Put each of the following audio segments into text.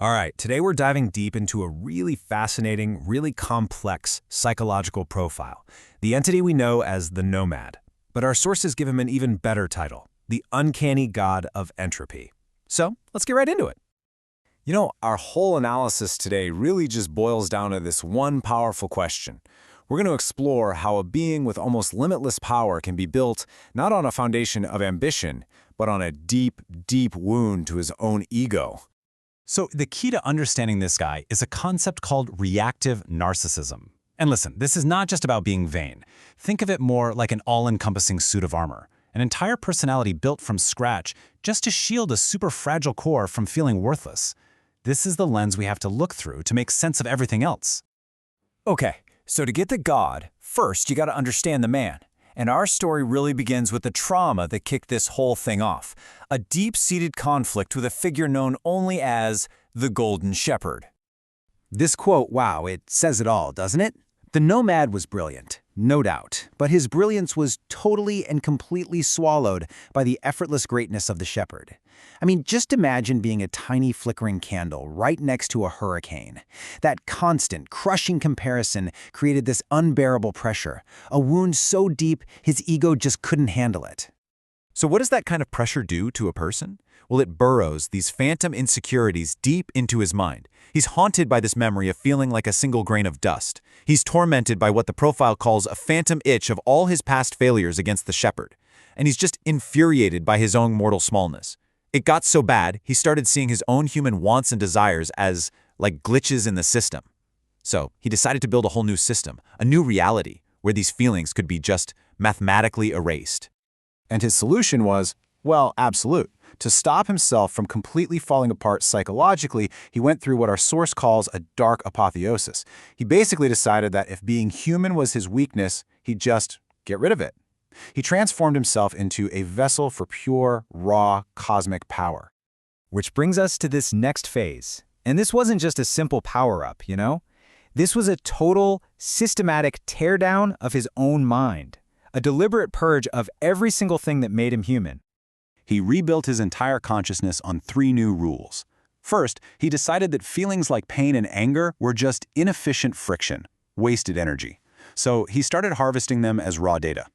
All right, today we're diving deep into a really fascinating, really complex psychological profile, the entity we know as the nomad. But our sources give him an even better title, the uncanny god of entropy. So let's get right into it. You know, our whole analysis today really just boils down to this one powerful question. We're going to explore how a being with almost limitless power can be built not on a foundation of ambition, but on a deep, deep wound to his own ego. So the key to understanding this guy is a concept called reactive narcissism. And listen, this is not just about being vain. Think of it more like an all-encompassing suit of armor, an entire personality built from scratch just to shield a super fragile core from feeling worthless. This is the lens we have to look through to make sense of everything else. Okay, so to get the god, first you gotta understand the man. And our story really begins with the trauma that kicked this whole thing off. A deep-seated conflict with a figure known only as the Golden Shepherd. This quote, wow, it says it all, doesn't it? The nomad was brilliant, no doubt, but his brilliance was totally and completely swallowed by the effortless greatness of the shepherd. I mean, just imagine being a tiny flickering candle right next to a hurricane. That constant, crushing comparison created this unbearable pressure, a wound so deep his ego just couldn't handle it. So what does that kind of pressure do to a person? Well, it burrows these phantom insecurities deep into his mind. He's haunted by this memory of feeling like a single grain of dust. He's tormented by what the profile calls a phantom itch of all his past failures against the shepherd. And he's just infuriated by his own mortal smallness. It got so bad, he started seeing his own human wants and desires as, like, glitches in the system. So he decided to build a whole new system, a new reality, where these feelings could be just mathematically erased. And his solution was, well, absolute. To stop himself from completely falling apart psychologically, he went through what our source calls a dark apotheosis. He basically decided that if being human was his weakness, he'd just get rid of it. He transformed himself into a vessel for pure, raw, cosmic power. Which brings us to this next phase. And this wasn't just a simple power-up, you know? This was a total, systematic teardown of his own mind. A deliberate purge of every single thing that made him human. He rebuilt his entire consciousness on 3 new rules. First, he decided that feelings like pain and anger were just inefficient friction, wasted energy. So he started harvesting them as raw data.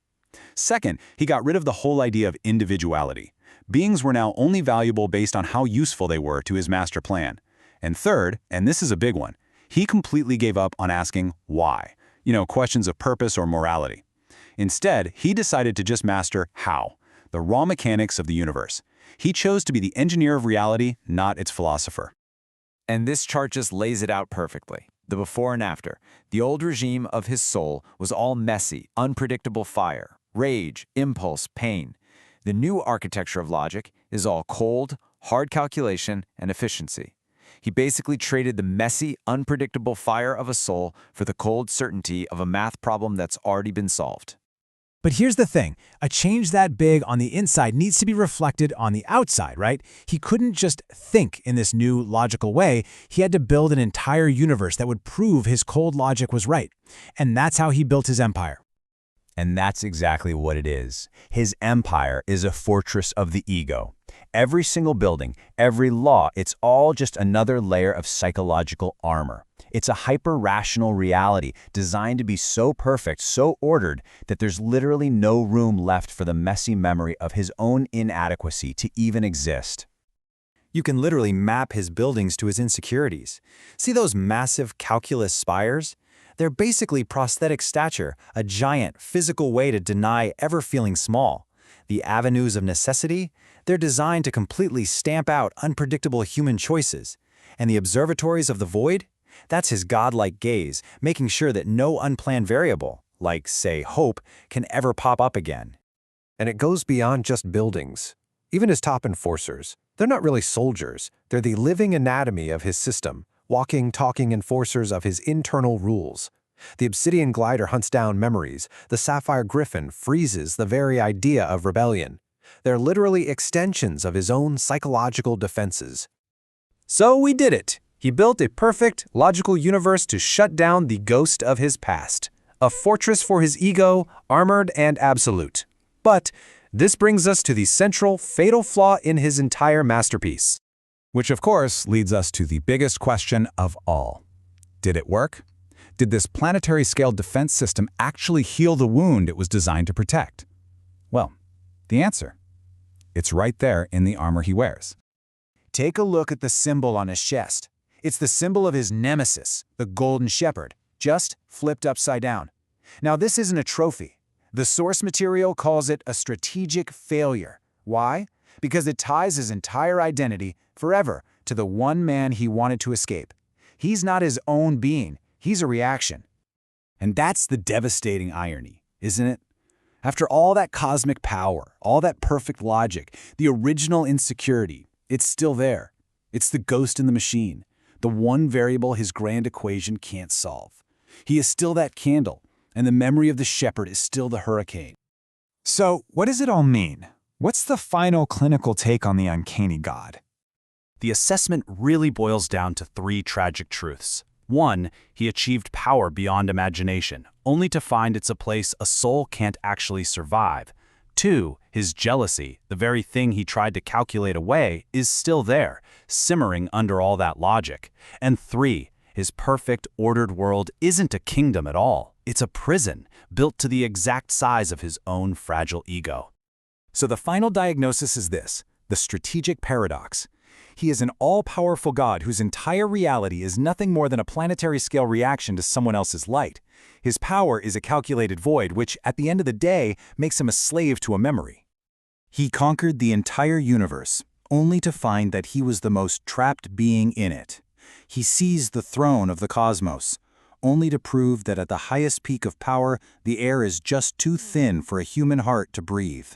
Second, he got rid of the whole idea of individuality. Beings were now only valuable based on how useful they were to his master plan. And third, and this is a big one, he completely gave up on asking why, questions of purpose or morality. Instead, he decided to just master how, the raw mechanics of the universe. He chose to be the engineer of reality, not its philosopher. And this chart just lays it out perfectly. The before and after. The old regime of his soul was all messy, unpredictable fire, rage, impulse, pain. The new architecture of logic is all cold, hard calculation, and efficiency. He basically traded the messy, unpredictable fire of a soul for the cold certainty of a math problem that's already been solved. But here's the thing, a change that big on the inside needs to be reflected on the outside, right? He couldn't just think in this new logical way, he had to build an entire universe that would prove his cold logic was right. And that's how he built his empire. And that's exactly what it is. His empire is a fortress of the ego. Every single building, every law, it's all just another layer of psychological armor. It's a hyper-rational reality designed to be so perfect, so ordered, that there's literally no room left for the messy memory of his own inadequacy to even exist. You can literally map his buildings to his insecurities. See those massive calculus spires? They're basically prosthetic stature, a giant, physical way to deny ever feeling small. The avenues of necessity? They're designed to completely stamp out unpredictable human choices. And the observatories of the void? That's his godlike gaze, making sure that no unplanned variable, like, say, hope, can ever pop up again. And it goes beyond just buildings. Even his top enforcers, they're not really soldiers. They're the living anatomy of his system, walking, talking enforcers of his internal rules. The obsidian glider hunts down memories. The sapphire griffin freezes the very idea of rebellion. They're literally extensions of his own psychological defenses. So we did it. He built a perfect, logical universe to shut down the ghost of his past. A fortress for his ego, armored and absolute. But this brings us to the central, fatal flaw in his entire masterpiece. Which, of course, leads us to the biggest question of all. Did it work? Did this planetary-scale defense system actually heal the wound it was designed to protect? Well, the answer. It's right there in the armor he wears. Take a look at the symbol on his chest. It's the symbol of his nemesis, the Golden Shepherd, just flipped upside down. Now, this isn't a trophy. The source material calls it a strategic failure. Why? Because it ties his entire identity forever to the one man he wanted to escape. He's not his own being. He's a reaction. And that's the devastating irony, isn't it? After all that cosmic power, all that perfect logic, the original insecurity, it's still there. It's the ghost in the machine, the one variable his grand equation can't solve. He is still that candle, and the memory of the shepherd is still the hurricane. So, what does it all mean? What's the final clinical take on the uncanny god? The assessment really boils down to three tragic truths. 1, he achieved power beyond imagination, only to find it's a place a soul can't actually survive. 2, his jealousy, the very thing he tried to calculate away, is still there, simmering under all that logic. And 3, his perfect, ordered world isn't a kingdom at all. It's a prison, built to the exact size of his own fragile ego. So the final diagnosis is this, the strategic paradox. He is an all-powerful god whose entire reality is nothing more than a planetary-scale reaction to someone else's light. His power is a calculated void which, at the end of the day, makes him a slave to a memory. He conquered the entire universe, only to find that he was the most trapped being in it. He seized the throne of the cosmos, only to prove that at the highest peak of power, the air is just too thin for a human heart to breathe.